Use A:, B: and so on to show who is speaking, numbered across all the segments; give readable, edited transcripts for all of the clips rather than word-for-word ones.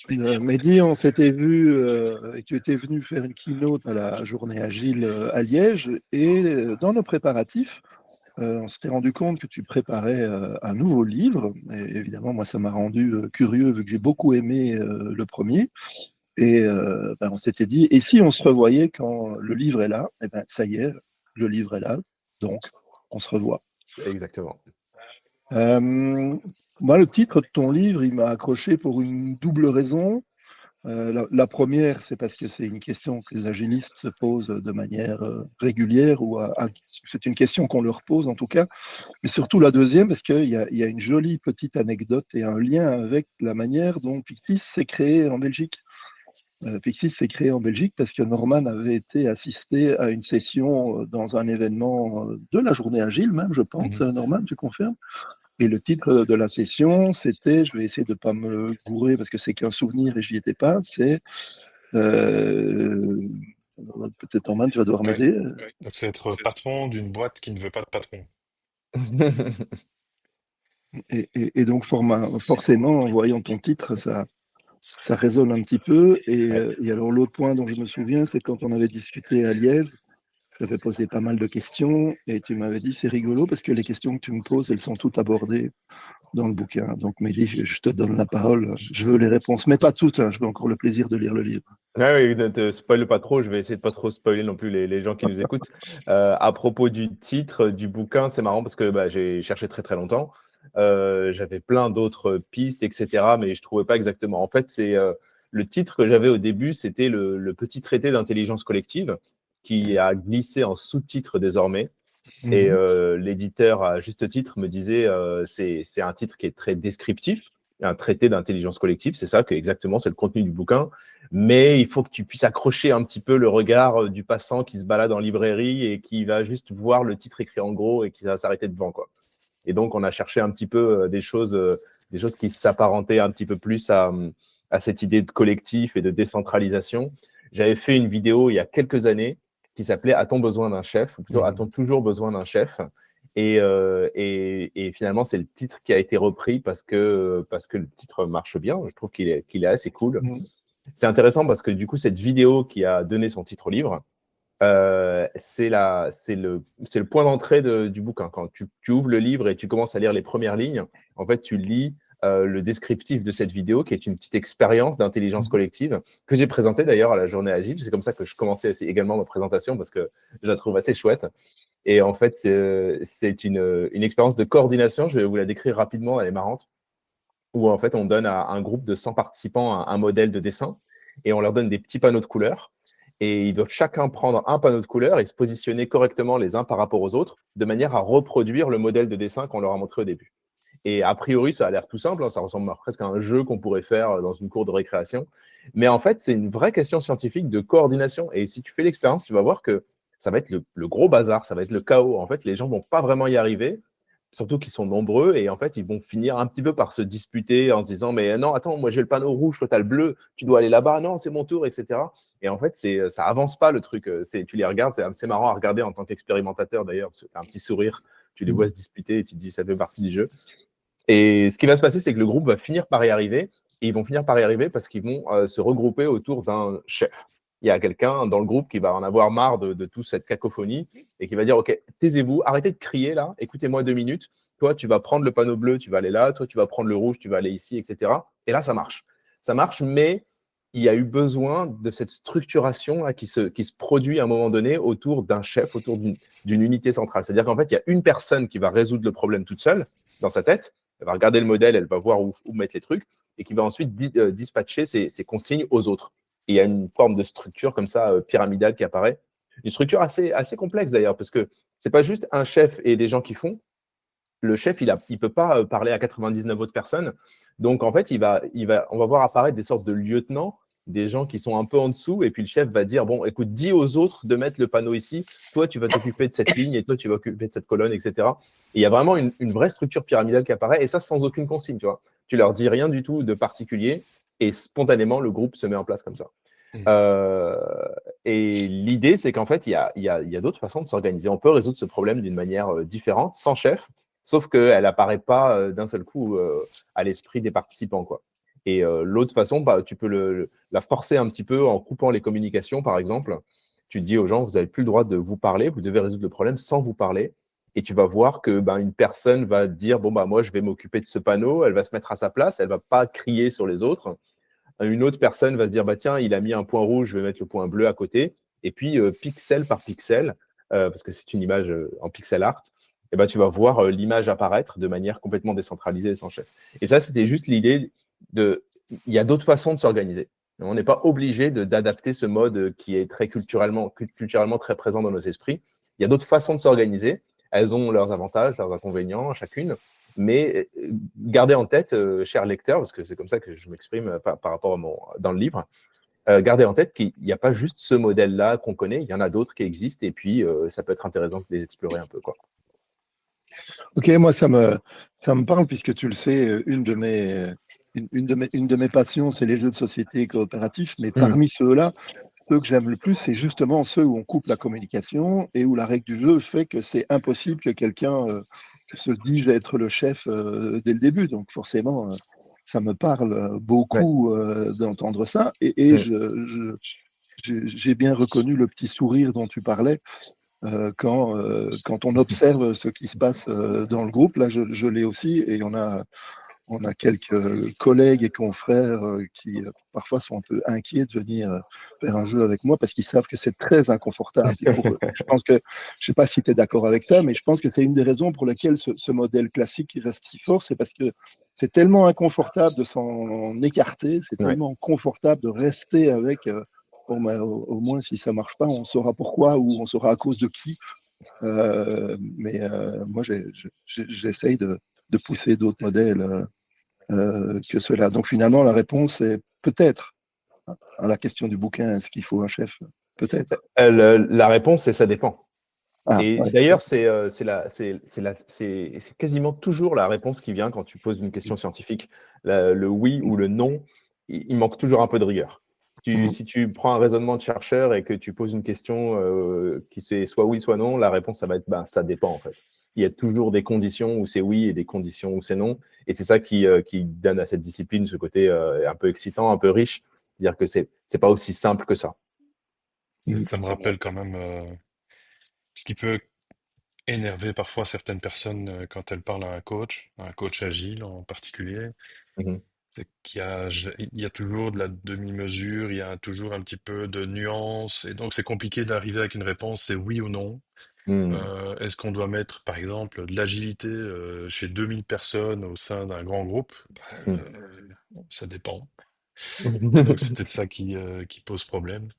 A: Mehdi, on s'était vu et tu étais venu faire une keynote à la journée Agile à Liège. Et dans nos préparatifs, on s'était rendu compte que tu préparais un nouveau livre. Et évidemment, moi, ça m'a rendu curieux vu que j'ai beaucoup aimé le premier. Et on s'était dit, et si on se revoyait quand le livre est là? Eh ben, ça y est, le livre est là. Donc, on se revoit.
B: Exactement.
A: Euh, Moi, le titre de ton livre, il m'a accroché pour une double raison. La première, c'est parce que c'est une question que les agilistes se posent de manière régulière, c'est une question qu'on leur pose en tout cas. Mais surtout la deuxième, parce qu'il y a une jolie petite anecdote et un lien avec la manière dont Pixis s'est créé en Belgique. Pixis s'est créé en Belgique parce que Norman avait été assisté à une session dans un événement de la journée agile même, je pense.
B: Mhm.
A: Norman, tu confirmes? Et le titre de la session, c'était, je vais essayer de ne pas me gourer parce que c'est qu'un souvenir et j'y étais pas, c'est euh, peut-être Norman, tu vas devoir
C: Ouais.
A: m'aider.
C: Donc c'est être patron d'une boîte qui ne veut pas de patron.
A: Et donc forcément, en voyant ton titre, ça résonne un petit peu.
B: Ouais.
A: Et alors l'autre point dont je me souviens, c'est quand on avait discuté à Liège, j'avais posé pas mal de questions et tu m'avais dit c'est rigolo parce que les questions que tu me poses, elles sont toutes abordées dans le bouquin. Donc, Mehdi, je te donne la parole. Je veux les réponses, mais pas toutes. Hein. Je veux encore le plaisir de lire le livre.
B: Ah oui, ne te spoil pas trop, je vais essayer de pas trop spoiler non plus les gens qui nous écoutent. À propos du titre du bouquin, c'est marrant parce que j'ai cherché très très longtemps. J'avais plein d'autres pistes, etc., mais je trouvais pas exactement. En fait, c'est le titre que j'avais au début, c'était le petit traité d'intelligence collective qui a glissé en sous-titre désormais. Et
A: Mhm.
B: l'éditeur, à juste titre, me disait c'est un titre qui est très descriptif, un traité d'intelligence collective, c'est ça, que exactement, c'est le contenu du bouquin. Mais il faut que tu puisses accrocher un petit peu le regard du passant qui se balade en librairie et qui va juste voir le titre écrit en gros et qui va s'arrêter devant, quoi. Et donc, on a cherché un petit peu des choses qui s'apparentaient un petit peu plus à cette idée de collectif et de décentralisation. J'avais fait une vidéo il y a quelques années qui s'appelait A-t-on besoin d'un chef? Ou plutôt A-t-on
A: Mhm.
B: toujours besoin d'un chef? Et finalement, c'est le titre qui a été repris parce que le titre marche bien. Je trouve qu'il est assez cool.
A: Mhm.
B: C'est intéressant parce que du coup, cette vidéo qui a donné son titre au livre, c'est le point d'entrée du bouquin. Quand tu ouvres le livre et tu commences à lire les premières lignes, en fait, tu lis le descriptif de cette vidéo, qui est une petite expérience d'intelligence
A: Mhm.
B: collective que j'ai présentée d'ailleurs à la journée Agile. C'est comme ça que je commençais également ma présentation parce que je la trouve assez chouette. Et en fait, c'est une expérience de coordination. Je vais vous la décrire rapidement, elle est marrante, où en fait, on donne à un groupe de 100 participants un modèle de dessin et on leur donne des petits panneaux de couleurs. Et ils doivent chacun prendre un panneau de couleurs et se positionner correctement les uns par rapport aux autres, de manière à reproduire le modèle de dessin qu'on leur a montré au début. Et a priori, ça a l'air tout simple, hein, ça ressemble presque à un jeu qu'on pourrait faire dans une cour de récréation. Mais en fait, c'est une vraie question scientifique de coordination. Et si tu fais l'expérience, tu vas voir que ça va être le gros bazar, ça va être le chaos. En fait, les gens vont pas vraiment y arriver, surtout qu'ils sont nombreux. Et en fait, ils vont finir un petit peu par se disputer en se disant, mais non, attends, moi j'ai le panneau rouge, toi tu as le bleu, tu dois aller là-bas, non, c'est mon tour, etc. Et en fait, ça avance pas le truc. Tu les regardes, c'est assez marrant à regarder en tant qu'expérimentateur d'ailleurs, parce que tu as un petit sourire, tu les vois se disputer et tu te dis, ça fait partie du jeu. Et ce qui va se passer, c'est que le groupe va finir par y arriver. Et ils vont finir par y arriver parce qu'ils vont se regrouper autour d'un chef. Il y a quelqu'un dans le groupe qui va en avoir marre de toute cette cacophonie et qui va dire, OK, taisez-vous, arrêtez de crier là, écoutez-moi 2 minutes. Toi, tu vas prendre le panneau bleu, tu vas aller là. Toi, tu vas prendre le rouge, tu vas aller ici, etc. Et là, ça marche. Ça marche, mais il y a eu besoin de cette structuration là, qui se produit à un moment donné autour d'un chef, autour d'une unité centrale. C'est-à-dire qu'en fait, il y a une personne qui va résoudre le problème toute seule dans sa tête. Elle va regarder le modèle, elle va voir où mettre les trucs, et qui va ensuite dispatcher ses consignes aux autres. Et il y a une forme de structure comme ça, pyramidale qui apparaît. Une structure assez complexe d'ailleurs, parce que c'est pas juste un chef et des gens qui font. Le chef, il peut pas parler à 99 autres personnes. Donc, en fait, on va voir apparaître des sortes de lieutenants, des gens qui sont un peu en dessous, et puis le chef va dire, bon, écoute, dis aux autres de mettre le panneau ici, toi, tu vas t'occuper de cette ligne, et toi, tu vas t'occuper de cette colonne, etc. Et il y a vraiment une vraie structure pyramidale qui apparaît, et ça, sans aucune consigne, tu vois. Tu leur dis rien du tout de particulier, et spontanément, le groupe se met en place comme ça.
C: Mm.
B: Euh, et l'idée, c'est qu'en fait, il y a d'autres façons de s'organiser. On peut résoudre ce problème d'une manière différente, sans chef, sauf qu'elle apparaît pas d'un seul coup à l'esprit des participants, quoi. Et l'autre façon, tu peux la forcer un petit peu en coupant les communications, par exemple. Tu dis aux gens, vous n'avez plus le droit de vous parler, vous devez résoudre le problème sans vous parler. Et tu vas voir que une personne va dire, bon, moi, je vais m'occuper de ce panneau, elle va se mettre à sa place, elle ne va pas crier sur les autres. Une autre personne va se dire, tiens, il a mis un point rouge, je vais mettre le point bleu à côté. Et puis, pixel par pixel, parce que c'est une image en pixel art, et tu vas voir l'image apparaître de manière complètement décentralisée et sans chef. Et ça, c'était juste l'idée il y a d'autres façons de s'organiser. On n'est pas obligé d'adapter ce mode qui est très culturellement très présent dans nos esprits. Il y a d'autres façons de s'organiser. Elles ont leurs avantages, leurs inconvénients, chacune. Mais gardez en tête, chers lecteurs, parce que c'est comme ça que je m'exprime par rapport dans le livre, gardez en tête qu'il n'y a pas juste ce modèle-là qu'on connaît, il y en a d'autres qui existent, et puis ça peut être intéressant de les explorer un peu, quoi.
A: Ok, moi ça me parle puisque tu le sais, une de mes passions, c'est les jeux de société coopératifs, mais parmi ceux-là, ceux que j'aime le plus, c'est justement ceux où on coupe la communication et où la règle du jeu fait que c'est impossible que quelqu'un se dise être le chef dès le début. Donc forcément, ça me parle beaucoup d'entendre ça. Et j'ai bien reconnu le petit sourire dont tu parlais quand on observe ce qui se passe dans le groupe. Là, je l'ai aussi, et on a quelques collègues et confrères qui parfois sont un peu inquiets de venir faire un jeu avec moi parce qu'ils savent que c'est très inconfortable pour eux. Je pense que, je sais pas si tu es d'accord avec ça, mais je pense que c'est une des raisons pour lesquelles ce modèle classique qui reste si fort, c'est parce que c'est tellement inconfortable de s'en écarter, c'est tellement confortable de rester avec bon, au moins si ça marche pas, on saura pourquoi ou on saura à cause de qui. Moi, j'essaye de pousser d'autres modèles que cela. Donc finalement, la réponse est peut-être à la question du bouquin, est-ce qu'il faut un chef? Peut-être.
B: La réponse, c'est ça dépend.
A: Ah,
B: Et
A: ouais.
B: d'ailleurs, c'est quasiment toujours la réponse qui vient quand tu poses une question scientifique. Le oui ou le non, il manque toujours un peu de rigueur. Si tu prends un raisonnement de chercheur et que tu poses une question qui c'est soit oui, soit non, la réponse, ça va être ça dépend en fait. Il y a toujours des conditions où c'est oui et des conditions où c'est non. Et c'est ça qui donne à cette discipline ce côté un peu excitant, un peu riche, dire que c'est pas aussi simple que ça.
C: Ça me rappelle quand même ce qui peut énerver parfois certaines personnes quand elles parlent à un coach agile en particulier.
B: Mhm.
C: C'est il y a toujours de la demi-mesure, il y a toujours un petit peu de nuance, et donc c'est compliqué d'arriver avec une réponse, c'est oui ou non.
B: Mhm.
C: Est-ce qu'on doit mettre, par exemple, de l'agilité chez 2000 personnes au sein d'un grand groupe? Ça dépend. Et donc c'est peut-être ça qui pose problème.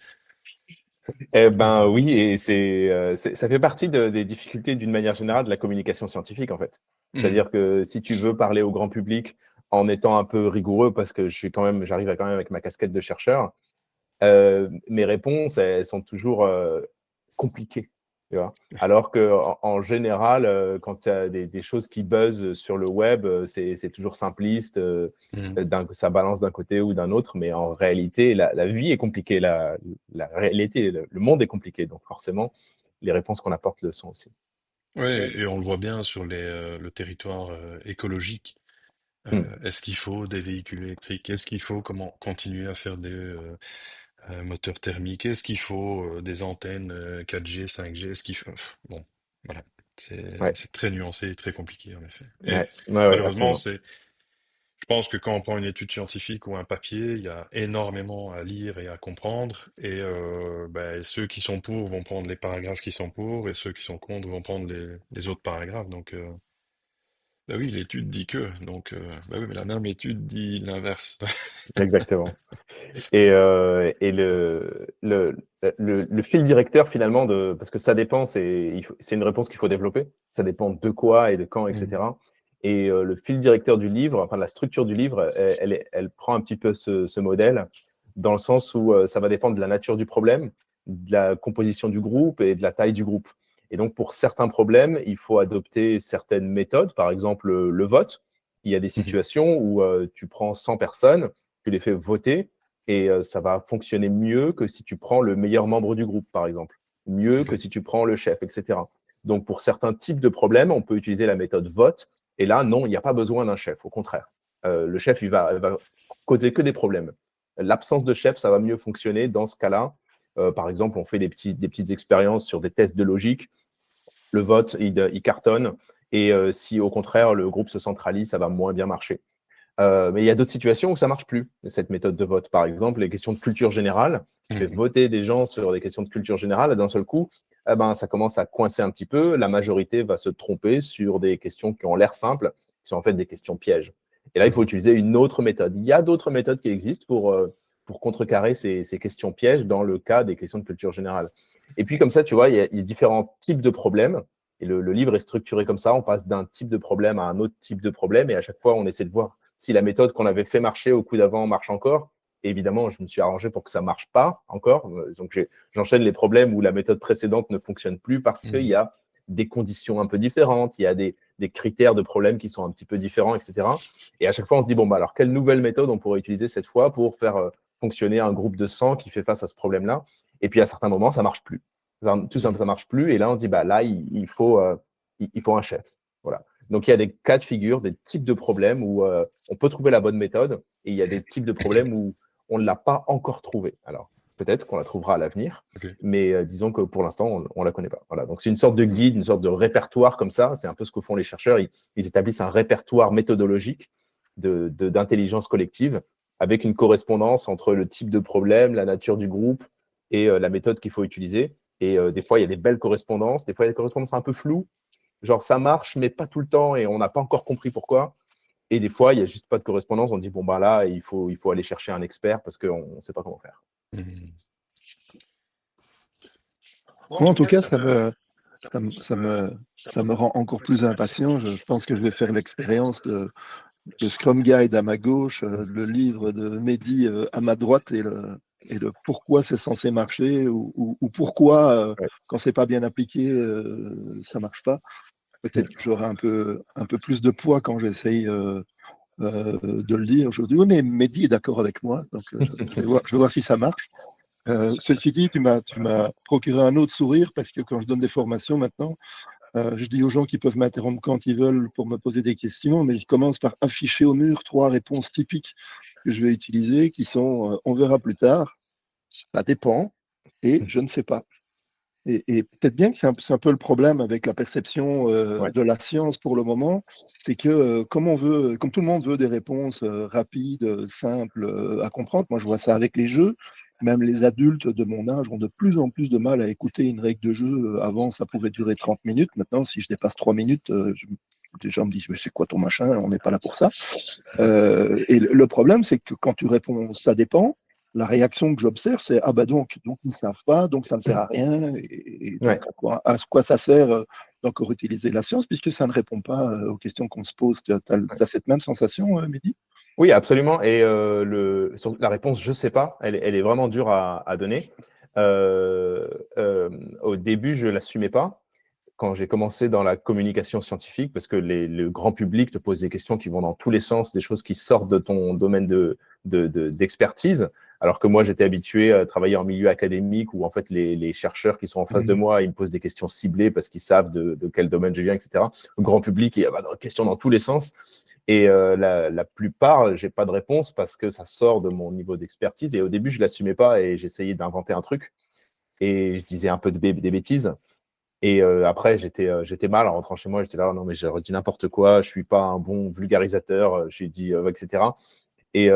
B: Eh
C: Mais
B: ben
C: voilà.
B: oui, et ça fait partie des difficultés d'une manière générale de la communication scientifique en fait.
C: Mhm.
B: C'est-à-dire que si tu veux parler au grand public en étant un peu rigoureux, parce que j'arrive quand même avec ma casquette de chercheur, mes réponses elles sont toujours compliquées, tu vois. Alors que en général, quand tu as des choses qui buzzent sur le web, c'est toujours simpliste.
C: Mhm.
B: Ça balance d'un côté ou d'un autre, mais en réalité, la vie est compliquée, la réalité, le monde est compliqué, donc forcément, les réponses qu'on apporte le sont aussi.
C: Oui, et on le voit bien sur le territoire écologique.
B: Hmm.
C: Est-ce qu'il faut des véhicules électriques? Est-ce qu'il faut comment continuer à faire des moteurs thermiques? Est-ce qu'il faut des antennes 4G, 5G? Est-ce qu'il faut... Bon, voilà.
B: Ouais,
C: C'est très nuancé et très compliqué, en effet. Et
B: ouais,
C: malheureusement,
B: absolument.
C: je pense que quand on prend une étude scientifique ou un papier, il y a énormément à lire et à comprendre. Et ceux qui sont pour vont prendre les paragraphes qui sont pour, et ceux qui sont contre vont prendre les autres paragraphes. Donc, bah oui, l'étude dit que. Donc, bah oui, mais la même étude dit l'inverse.
B: Exactement. Et le fil directeur finalement parce que ça dépend, c'est une réponse qu'il faut développer. Ça dépend de quoi et de quand,
C: Mhm.
B: etc. Et le fil directeur du livre, enfin la structure du livre, elle prend un petit peu ce modèle dans le sens où ça va dépendre de la nature du problème, de la composition du groupe et de la taille du groupe. Et donc pour certains problèmes, il faut adopter certaines méthodes, par exemple le vote. Il y a des
C: Mhm.
B: situations où tu prends 100 personnes, tu les fais voter et ça va fonctionner mieux que si tu prends le meilleur membre du groupe, par exemple. Mieux que
C: Ok.
B: si tu prends le chef, etc. Donc, pour certains types de problèmes, on peut utiliser la méthode vote. Et là, non, il n'y a pas besoin d'un chef, au contraire. Le chef, il va causer que des problèmes. L'absence de chef, ça va mieux fonctionner dans ce cas-là. Par exemple, on fait des petites expériences sur des tests de logique. Le vote, il cartonne. Et si au contraire, le groupe se centralise, ça va moins bien marcher. Mais il y a d'autres situations où ça marche plus, cette méthode de vote. Par exemple, les questions de culture générale. Si tu fais voter des gens sur des questions de culture générale, d'un seul coup, eh ben, ça commence à coincer un petit peu. La majorité va se tromper sur des questions qui ont l'air simples, qui sont en fait des questions pièges. Et là, il faut utiliser une autre méthode. Il y a d'autres méthodes qui existent pour contrecarrer ces questions pièges dans le cas des questions de culture générale. Et puis, comme ça, tu vois, il y a différents types de problèmes. Et le livre est structuré comme ça. On passe d'un type de problème à un autre type de problème. Et à chaque fois, on essaie de voir si la méthode qu'on avait fait marcher au coup d'avant marche encore. Et évidemment, je me suis arrangé pour que ça ne marche pas encore. Donc, j'enchaîne les problèmes où la méthode précédente ne fonctionne plus parce qu'il y a des conditions un peu différentes, il y a des critères de problème qui sont un petit peu différents, etc. Et à chaque fois, on se dit, bon, bah, alors, quelle nouvelle méthode on pourrait utiliser cette fois pour faire fonctionner un groupe de 100 qui fait face à ce problème-là. Et puis, à certains moments, ça ne marche plus. Tout ça ne marche plus. Et là, on dit, bah, là, il faut un chef. Voilà. Donc, il y a des cas de figure, des types de problèmes où on peut trouver la bonne méthode et il y a des types de problèmes où on ne l'a pas encore trouvé. Alors, peut-être qu'on la trouvera à l'avenir, mais disons que pour l'instant, on ne la connaît pas. Voilà. Donc, c'est une sorte de guide, une sorte de répertoire comme ça. C'est un peu ce que font les chercheurs. Ils établissent un répertoire méthodologique d'intelligence collective avec une correspondance entre le type de problème, la nature du groupe et la méthode qu'il faut utiliser. Et des fois, il y a des belles correspondances. Des fois, il y a des correspondances un peu floues. Genre, ça marche, mais pas tout le temps et on n'a pas encore compris pourquoi. Et des fois, il n'y a juste pas de correspondance. On dit, bon, ben là, il faut aller chercher un expert parce qu'on ne sait pas comment faire.
A: Moi, en tout cas, ça me rend encore plus impatient. Je pense que je vais faire l'expérience de Scrum Guide à ma gauche, le livre de Mehdi à ma droite et le pourquoi c'est censé marcher ou pourquoi,
B: Ouais.
A: quand c'est pas bien appliqué, ça marche pas. Peut-être que j'aurai un peu plus de poids quand j'essaye de le lire. Je dis, oui, mais Mehdi est d'accord avec moi, donc je vais voir si ça marche. Ceci dit, tu m'as procuré un autre sourire parce que quand je donne des formations maintenant, je dis aux gens qu'ils peuvent m'interrompre quand ils veulent pour me poser des questions, mais je commence par afficher au mur 3 réponses typiques que je vais utiliser, qui sont on verra plus tard, ça dépend, et je ne sais pas. Et peut-être bien que c'est un peu le problème avec la perception
B: Ouais.
A: de la science pour le moment, c'est que comme tout le monde veut des réponses rapides, simples à comprendre, moi je vois ça avec les jeux, même les adultes de mon âge ont de plus en plus de mal à écouter une règle de jeu. Avant, ça pouvait durer 30 minutes. Maintenant, si je dépasse 3 minutes, les gens me disent, mais c'est quoi ton machin? On n'est pas là pour ça. Et le problème, c'est que quand tu réponds, ça dépend, la réaction que j'observe, c'est ah bah donc ils ne savent pas, donc ça ne sert à rien, et
B: Ouais.
A: donc à quoi ça sert d'encore utiliser la science, puisque ça ne répond pas aux questions qu'on se pose. Tu as cette même sensation, Mehdi?
B: Oui, absolument. Et la réponse, je ne sais pas, elle est vraiment dure à donner. Au début, je ne l'assumais pas. Quand j'ai commencé dans la communication scientifique, parce que le grand public te pose des questions qui vont dans tous les sens, des choses qui sortent de ton domaine d'expertise, alors que moi, j'étais habitué à travailler en milieu académique où, en fait, les chercheurs qui sont en face de moi, ils me posent des questions ciblées parce qu'ils savent de quel domaine je viens, etc. Le grand public, il y a des questions dans tous les sens. Et la plupart, j'ai pas de réponse parce que ça sort de mon niveau d'expertise. Et au début, je l'assumais pas et j'essayais d'inventer un truc. Et je disais un peu des bêtises. Et après, j'étais mal en rentrant chez moi. J'étais là, non, mais j'ai redit n'importe quoi. Je suis pas un bon vulgarisateur. J'ai dit, etc. Et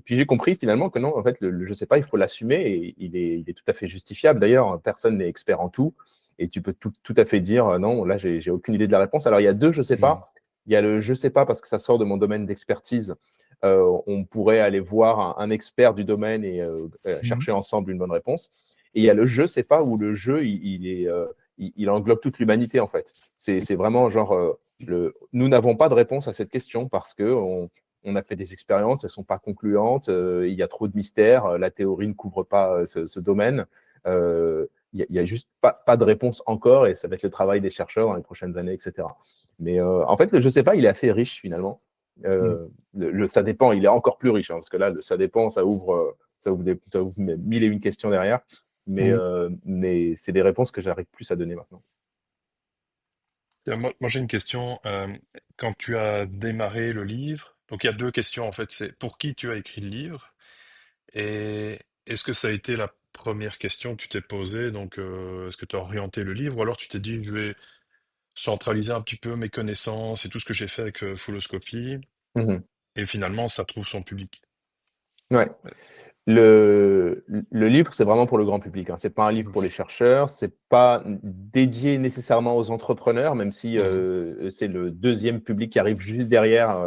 B: puis j'ai compris finalement que non, en fait, je sais pas, il faut l'assumer et il est tout à fait justifiable. D'ailleurs, personne n'est expert en tout. Et tu peux tout à fait dire, non, là, j'ai aucune idée de la réponse. Alors, il y a deux, je sais pas. Il y a le je sais pas parce que ça sort de mon domaine d'expertise. On pourrait aller voir un expert du domaine et chercher ensemble une bonne réponse. Et il y a le je sais pas où le jeu, il englobe toute l'humanité, en fait. C'est vraiment genre, nous n'avons pas de réponse à cette question parce que on a fait des expériences, elles ne sont pas concluantes, il y a trop de mystères, la théorie ne couvre pas ce domaine. Il n'y a juste pas de réponse encore et ça va être le travail des chercheurs dans les prochaines années, etc. Mais en fait, le je ne sais pas, il est assez riche finalement. Ça dépend, il est encore plus riche, hein, parce que là, ça dépend, ça ouvre mille et une questions derrière. Mais c'est des réponses que j'arrive plus à donner maintenant.
C: Moi, j'ai une question. Quand tu as démarré le livre, Donc il y a deux questions en fait. C'est pour qui tu as écrit le livre et est-ce que ça a été la première question que tu t'es posée? Donc est-ce que tu as orienté le livre ou alors tu t'es dit je vais centraliser un petit peu mes connaissances et tout ce que j'ai fait avec Fulloscopy
B: Mhm.
C: et finalement ça trouve son public.
B: Ouais. Le livre, c'est vraiment pour le grand public, hein. C'est pas un livre
C: Mhm.
B: pour les chercheurs, c'est pas dédié nécessairement aux entrepreneurs, même si
C: Mhm.
B: c'est le deuxième public qui arrive juste derrière,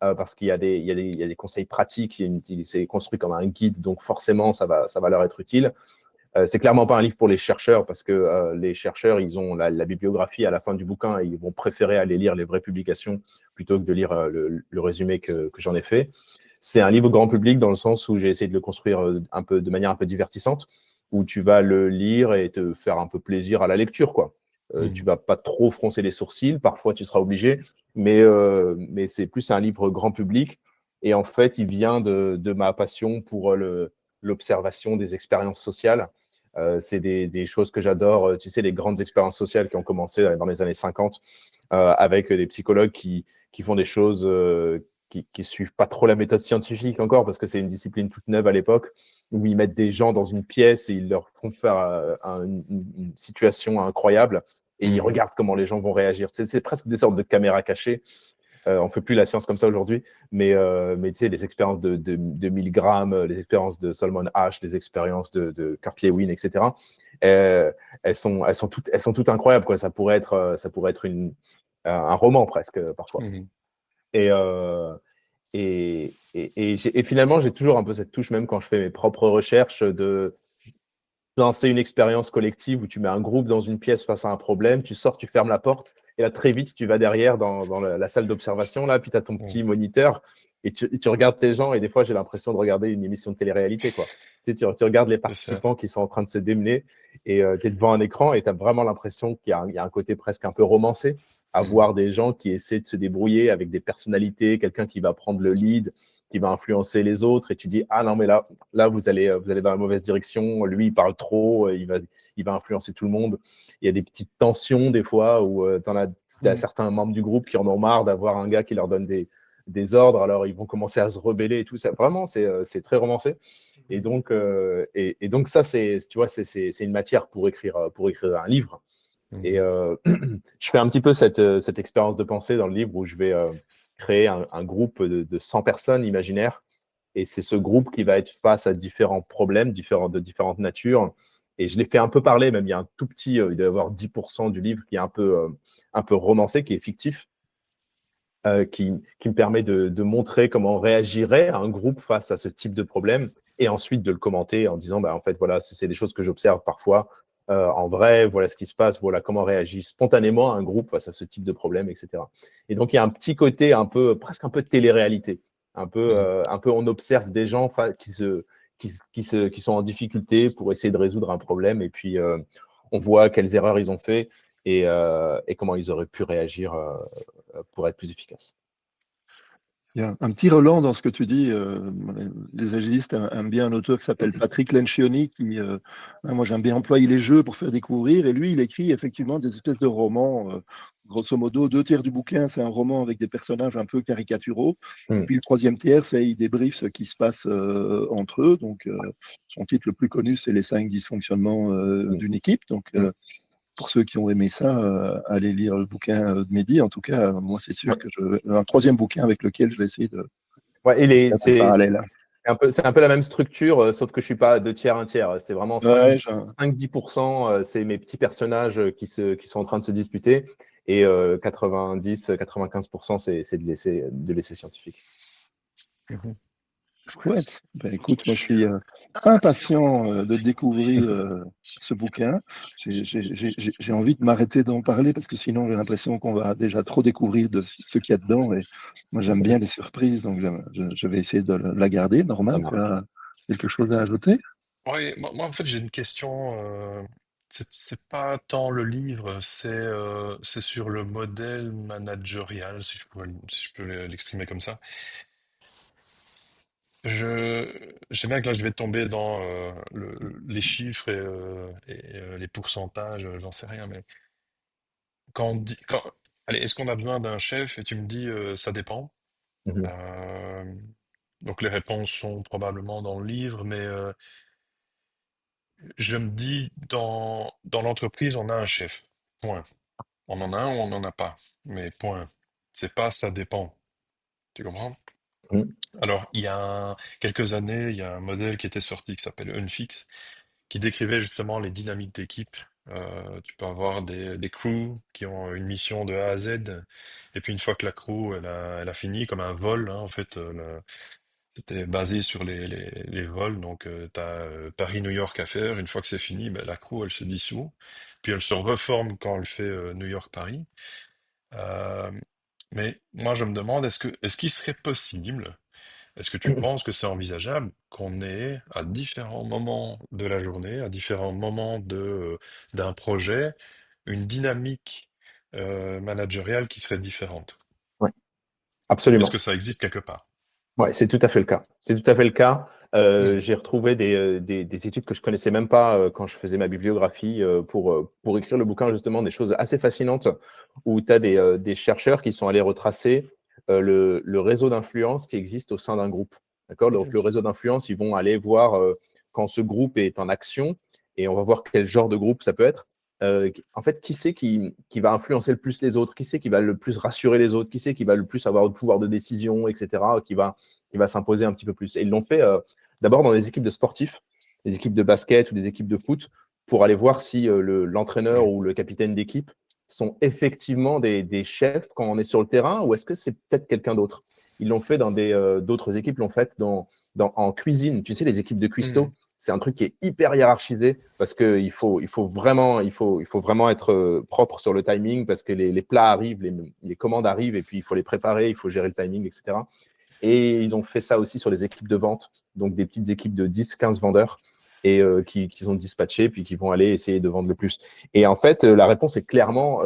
B: parce qu'il y a il y a des conseils pratiques, c'est construit comme un guide, donc forcément, ça va leur être utile. C'est clairement pas un livre pour les chercheurs, parce que les chercheurs, ils ont la bibliographie à la fin du bouquin et ils vont préférer aller lire les vraies publications plutôt que de lire le résumé que j'en ai fait. C'est un livre grand public dans le sens où j'ai essayé de le construire un peu de manière un peu divertissante, où tu vas le lire et te faire un peu plaisir à la lecture, quoi. Tu
C: Mhm.
B: vas pas trop froncer les sourcils, parfois tu seras obligé, mais c'est plus un livre grand public. Et en fait, il vient de ma passion pour l'observation des expériences sociales. C'est des choses que j'adore, tu sais, les grandes expériences sociales qui ont commencé dans les années 50 avec des psychologues qui font des choses qui suivent pas trop la méthode scientifique encore, parce que c'est une discipline toute neuve à l'époque, où ils mettent des gens dans une pièce et ils leur font faire une situation incroyable et ils
C: Mhm.
B: regardent comment les gens vont réagir. C'est presque des sortes de caméras cachées. On fait plus la science comme ça aujourd'hui, mais tu sais, les expériences de Milgram, les expériences de Solomon Asch, les expériences de Kurt Lewin, etc. Euh, elles sont toutes incroyables, quoi. Ça pourrait être un roman presque parfois.
C: Mhm.
B: Et, et finalement, j'ai toujours un peu cette touche, même quand je fais mes propres recherches, de lancer une expérience collective où tu mets un groupe dans une pièce face à un problème, tu sors, tu fermes la porte, et là, très vite, tu vas derrière dans la salle d'observation, là, puis tu as ton petit
C: Mhm.
B: moniteur, et tu regardes tes gens, et des fois, j'ai l'impression de regarder une émission de télé-réalité, quoi. Tu regardes les
C: C'est ça.
B: participants qui sont en train de se démener, et tu es devant un écran, et tu as vraiment l'impression il y a un côté presque un peu romancé, à
C: Mhm.
B: voir des gens qui essaient de se débrouiller avec des personnalités, quelqu'un qui va prendre le lead, qui va influencer les autres, et tu dis, ah non, mais là vous allez dans la mauvaise direction, lui, il parle trop, il va influencer tout le monde. Il y a des petites tensions des fois où tu as
A: Mm.
B: certains membres du groupe qui en ont marre d'avoir un gars qui leur donne des ordres, alors ils vont commencer à se rebeller et tout ça. Vraiment, c'est très romancé. Et donc ça, tu vois, c'est une matière pour écrire un livre. Et
C: Mhm.
B: je fais un petit peu cette expérience de pensée dans le livre où je vais créer un groupe de 100 personnes imaginaires. Et c'est ce groupe qui va être face à différents problèmes de différentes natures. Et je l'ai fait un peu parler, même il y a un tout petit, il doit y avoir 10% du livre qui est un peu romancé, qui est fictif, qui me permet de montrer comment réagirait un groupe face à ce type de problème et ensuite de le commenter en disant, bah, en fait, voilà, c'est des choses que j'observe parfois en vrai, voilà ce qui se passe, voilà comment réagit spontanément un groupe face à ce type de problème, etc. Et donc, il y a un petit côté un peu, presque un peu de télé-réalité,
C: Mhm.
B: un peu on observe des gens qui sont en difficulté pour essayer de résoudre un problème et puis on voit quelles erreurs ils ont fait et comment ils auraient pu réagir pour être plus efficace.
A: Il y a un petit Roland dans ce que tu dis. Les agilistes aiment bien un auteur qui s'appelle Patrick Lencioni, moi j'aime bien employer les jeux pour faire découvrir. Et lui, il écrit effectivement des espèces de romans. Grosso modo, deux tiers du bouquin, c'est un roman avec des personnages un peu caricaturaux. Et
B: Mm.
A: puis le troisième tiers, c'est il débriefe ce qui se passe entre eux. Donc son titre le plus connu, c'est Les 5 dysfonctionnements
B: Mm.
A: d'une équipe. Donc
B: Mm.
A: pour ceux qui ont aimé ça, allez lire le bouquin de Mehdi. En tout cas, moi, c'est sûr
B: Ouais.
A: que un troisième bouquin avec lequel je vais essayer de
B: Ouais,
A: faire un parallèle.
B: c'est un peu la même structure, sauf que je suis pas deux tiers, un tiers. C'est vraiment
A: Ouais,
B: 5-10%, c'est mes petits personnages qui sont en train de se disputer. Et 90-95%, c'est de l'essai scientifique.
C: Mhm.
A: chouette. Ben, écoute, moi, je suis impatient de découvrir ce bouquin. J'ai envie de m'arrêter d'en parler parce que sinon, j'ai l'impression qu'on va déjà trop découvrir de ce qu'il y a dedans. Et moi, j'aime bien les surprises, donc je vais essayer de la garder.
B: Ça
A: Norman, tu
B: marche.
A: as quelque chose à ajouter?
C: Ouais, moi, en fait j'ai une question. C'est pas tant le livre, c'est sur le modèle managérial, si je peux l'exprimer comme ça. Je sais bien que là je vais tomber dans les chiffres et les pourcentages, j'en sais rien, mais allez, est-ce qu'on a besoin d'un chef? Et tu me dis ça dépend.
B: Mhm.
C: Euh, donc les réponses sont probablement dans le livre, mais je me dis, dans l'entreprise, on a un chef. Point. On en a un ou on n'en a pas. Mais point. C'est pas ça dépend. Tu comprends?
B: Mhm.
C: Alors, quelques années, il y a un modèle qui était sorti qui s'appelle Unfix, qui décrivait justement les dynamiques d'équipe. Tu peux avoir des crews qui ont une mission de A à Z, et puis une fois que la crew elle a fini, comme un vol, hein, en fait, c'était basé sur les vols, donc tu as Paris-New York à faire. Une fois que c'est fini, ben, la crew elle se dissout, puis elle se reforme quand elle fait New York-Paris. Euh, mais moi je me demande, est-ce qu'il serait possible? Est-ce que tu penses que c'est envisageable qu'on ait à différents moments de la journée, à différents moments d'un projet, une dynamique managériale qui serait différente?
B: Ouais,
C: Est-ce que
B: absolument.
C: ça existe quelque part?
B: Ouais, c'est tout à fait le cas. C'est tout à fait le cas. J'ai retrouvé des études que je connaissais même pas quand je faisais ma bibliographie pour écrire le bouquin, justement, des choses assez fascinantes où tu as des chercheurs qui sont allés retracer le réseau d'influence qui existe au sein d'un groupe. D'accord? Donc, le
C: Ok.
B: réseau d'influence, ils vont aller voir quand ce groupe est en action et on va voir quel genre de groupe ça peut être. En fait, qui c'est qui va influencer le plus les autres? Qui c'est qui va le plus rassurer les autres? Qui c'est qui va le plus avoir le pouvoir de décision, etc., qui va s'imposer un petit peu plus. Et ils l'ont fait d'abord dans des équipes de sportifs, des équipes de basket ou des équipes de foot, pour aller voir si l'entraîneur
C: Oui.
B: ou le capitaine d'équipe sont effectivement des chefs quand on est sur le terrain, ou est-ce que c'est peut-être quelqu'un d'autre. Ils l'ont fait dans d'autres équipes, l'ont fait en cuisine. Tu sais, les équipes de cuistot,
C: Mhm.
B: c'est un truc qui est hyper hiérarchisé parce qu'il faut vraiment être propre sur le timing parce que les plats arrivent, les commandes arrivent et puis il faut les préparer, il faut gérer le timing, etc. Et ils ont fait ça aussi sur les équipes de vente, donc des petites équipes de 10, 15 vendeurs et qui sont dispatchés puis qui vont aller essayer de vendre le plus. Et en fait, la réponse est clairement,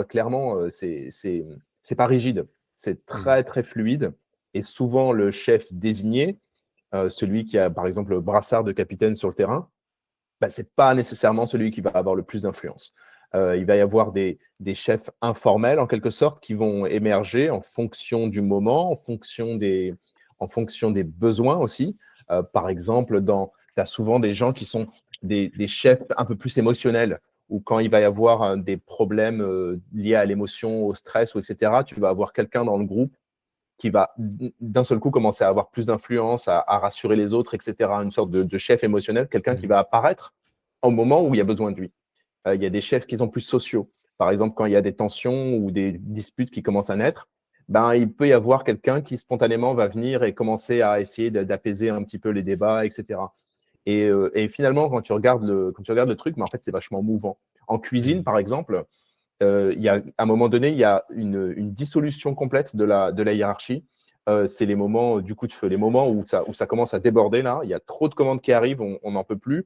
B: c'est pas rigide, c'est
C: Mhm.
B: très très fluide. Et souvent le chef désigné, celui qui a par exemple le brassard de capitaine sur le terrain, bah, c'est pas nécessairement celui qui va avoir le plus d'influence. Il va y avoir des chefs informels, en quelque sorte, qui vont émerger en fonction du moment, en fonction des besoins aussi. Par exemple, tu as souvent des gens qui sont des chefs un peu plus émotionnels, ou quand il va y avoir des problèmes liés à l'émotion, au stress, ou etc., tu vas avoir quelqu'un dans le groupe qui va d'un seul coup commencer à avoir plus d'influence, à rassurer les autres, etc. Une sorte de chef émotionnel, quelqu'un qui
C: Mhm.
B: va apparaître au moment où il y a besoin de lui. Il y a des chefs qui sont plus sociaux. Par exemple, quand il y a des tensions ou des disputes qui commencent à naître, ben, il peut y avoir quelqu'un qui spontanément va venir et commencer à essayer d'apaiser un petit peu les débats, etc. Et finalement, quand tu regardes le truc, mais en fait, c'est vachement mouvant. En cuisine,
C: Mhm.
B: par exemple, à un moment donné, il y a une dissolution complète de la hiérarchie. C'est les moments du coup de feu, les moments où ça commence à déborder. Là, il y a trop de commandes qui arrivent, on n'en peut plus.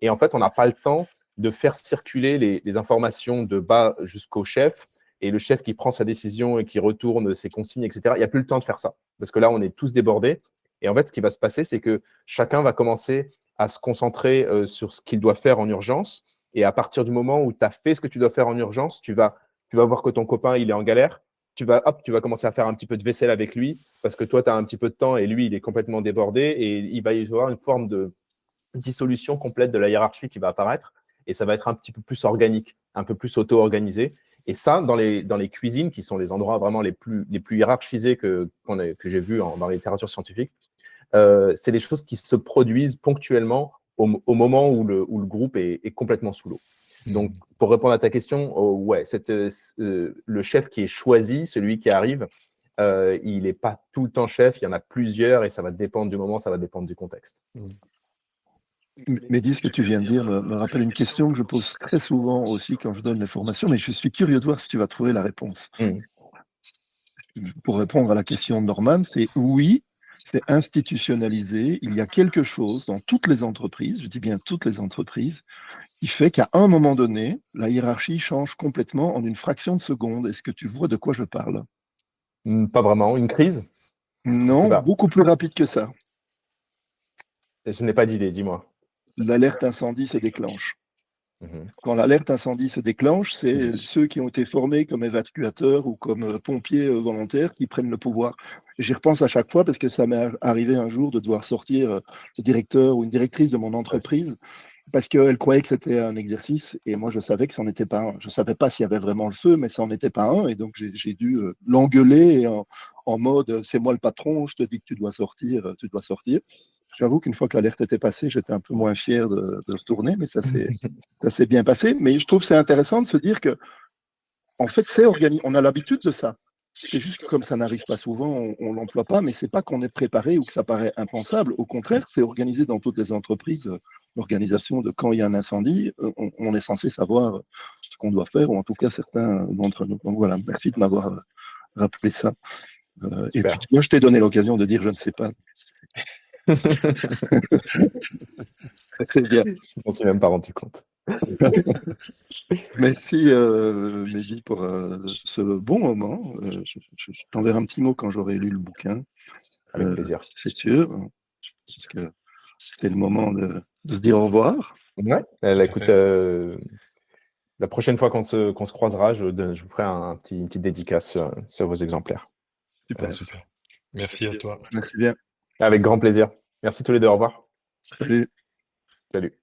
B: Et en fait, on n'a pas le temps de faire circuler les informations de bas jusqu'au chef. Et le chef qui prend sa décision et qui retourne ses consignes, etc., il n'y a plus le temps de faire ça. Parce que là, on est tous débordés. Et en fait, ce qui va se passer, c'est que chacun va commencer à se concentrer sur ce qu'il doit faire en urgence. Et à partir du moment où tu as fait ce que tu dois faire en urgence, tu vas voir que ton copain, il est en galère. Tu vas commencer à faire un petit peu de vaisselle avec lui parce que toi, tu as un petit peu de temps et lui, il est complètement débordé. Et il va y avoir une forme de dissolution complète de la hiérarchie qui va apparaître et ça va être un petit peu plus organique, un peu plus auto-organisé. Et ça, dans les cuisines, qui sont les endroits vraiment les plus hiérarchisés que j'ai vus dans la littérature scientifique, c'est des choses qui se produisent ponctuellement au moment où le groupe est complètement sous l'eau. Donc,
C: Mhm.
B: pour répondre à ta question, ouais, le chef qui est choisi, celui qui arrive, il n'est pas tout le temps chef, il y en a plusieurs et ça va dépendre du moment, ça va dépendre du contexte.
C: Mhm.
A: Mais dis, ce que tu viens de dire me rappelle une question que je pose très souvent aussi quand je donne les formations, mais je suis curieux de voir si tu vas trouver la réponse.
B: Mmh.
A: Pour répondre à la question de Norman, c'est oui, c'est institutionnalisé. Il y a quelque chose dans toutes les entreprises, je dis bien toutes les entreprises, qui fait qu'à un moment donné, la hiérarchie change complètement en une fraction de seconde. Est-ce que tu vois de quoi je parle?
B: Pas vraiment. Une crise? Je sais
A: Non,
B: pas.
A: beaucoup plus rapide que ça.
B: Je n'ai pas d'idée, dis-moi.
A: L'alerte incendie se déclenche. Quand l'alerte incendie se déclenche, c'est ceux qui ont été formés comme évacuateurs ou comme pompiers volontaires qui prennent le pouvoir. J'y repense à chaque fois parce que ça m'est arrivé un jour de devoir sortir le directeur ou une directrice de mon entreprise parce qu'elle croyait que c'était un exercice et moi je savais que c'en était pas un. Je savais pas s'il y avait vraiment le feu, mais ça n'en était pas un et donc j'ai dû l'engueuler en mode c'est moi le patron, je te dis que tu dois sortir, tu dois sortir. J'avoue qu'une fois que l'alerte était passée, j'étais un peu moins fier de retourner, mais ça s'est bien passé. Mais je trouve que c'est intéressant de se dire que, en fait, c'est organisé. On a l'habitude de ça. C'est juste que comme ça n'arrive pas souvent, on l'emploie pas, mais c'est pas qu'on est préparé ou que ça paraît impensable. Au contraire, c'est organisé dans toutes les entreprises. L'organisation de quand il y a un incendie, on est censé savoir ce qu'on doit faire, ou en tout cas certains d'entre nous. Donc voilà, merci de m'avoir rappelé ça. Et puis, moi, je t'ai donné l'occasion de dire je ne sais pas.
B: C'est bien. Je m'en suis même pas rendu compte.
A: Merci Mehdi pour ce bon moment. Je t'enverrai un petit mot quand j'aurai lu le bouquin.
B: Avec plaisir.
A: C'est sûr. Parce que c'est le moment de se dire au revoir.
B: Ouais. Écoute, la prochaine fois qu'on se croisera, je vous ferai une petite dédicace sur vos exemplaires.
A: Super.
C: Super. Merci à toi.
A: Merci bien.
B: Avec grand plaisir. Merci tous les deux. Au revoir.
A: Salut.
B: Salut.